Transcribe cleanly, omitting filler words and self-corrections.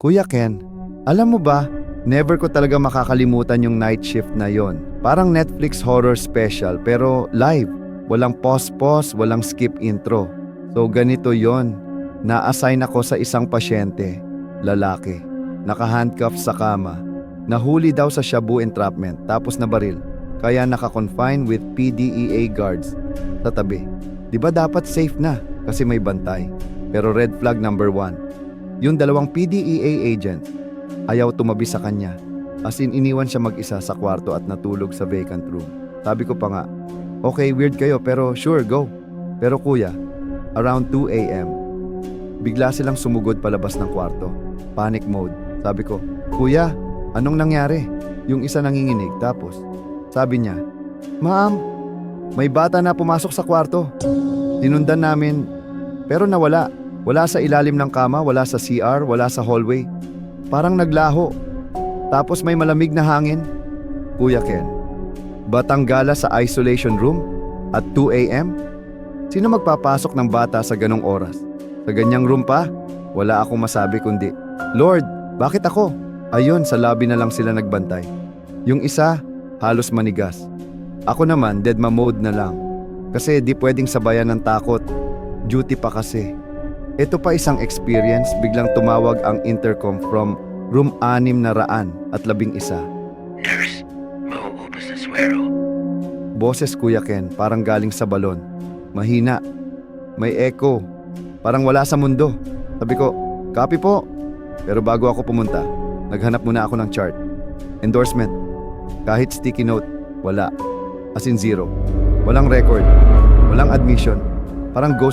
Kuya Ken, alam mo ba, never ko talaga makakalimutan yung night shift na yon. Parang Netflix horror special pero live. Walang pause-pause, walang skip intro. So ganito yon. Na-assign ako sa isang pasyente, lalaki, naka-handcuff sa kama. Nahuli daw sa shabu entrapment tapos nabaril. Kaya naka-confine with PDEA guards sa tabi. Di ba dapat safe na kasi may bantay? Pero red flag number 1. Yung dalawang PDEA agent, ayaw tumabi sa kanya. As in iniwan siya mag-isa sa kwarto at natulog sa vacant room. Sabi ko pa nga, okay, weird kayo pero sure, go. Pero kuya, around 2 a.m., bigla silang sumugod palabas ng kwarto. Panic mode. Sabi ko, kuya, anong nangyari? Yung isa nanginginig tapos, sabi niya, ma'am, may bata na pumasok sa kwarto. Tinundan namin, pero nawala. Wala sa ilalim ng kama, wala sa CR, wala sa hallway. Parang naglaho. Tapos may malamig na hangin. Kuya Ken, Batanggala sa isolation room at 2 a.m.? Sino magpapasok ng bata sa ganong oras? Sa ganyang room pa? Wala akong masabi kundi, Lord, bakit ako? Ayun, sa lobby na lang sila nagbantay. Yung isa, halos manigas. Ako naman, deadma mode na lang. Kasi di pwedeng sabayan ng takot. Duty pa kasi. Ito pa isang experience, biglang tumawag ang intercom from room 611. Nurse, mauubos na swero. Boses Kuya Ken, parang galing sa balon. Mahina. May echo. Parang wala sa mundo. Sabi ko, copy po. Pero bago ako pumunta, naghanap muna ako ng chart. Endorsement. Kahit sticky note, wala. As in zero. Walang record. Walang admission. Parang ghost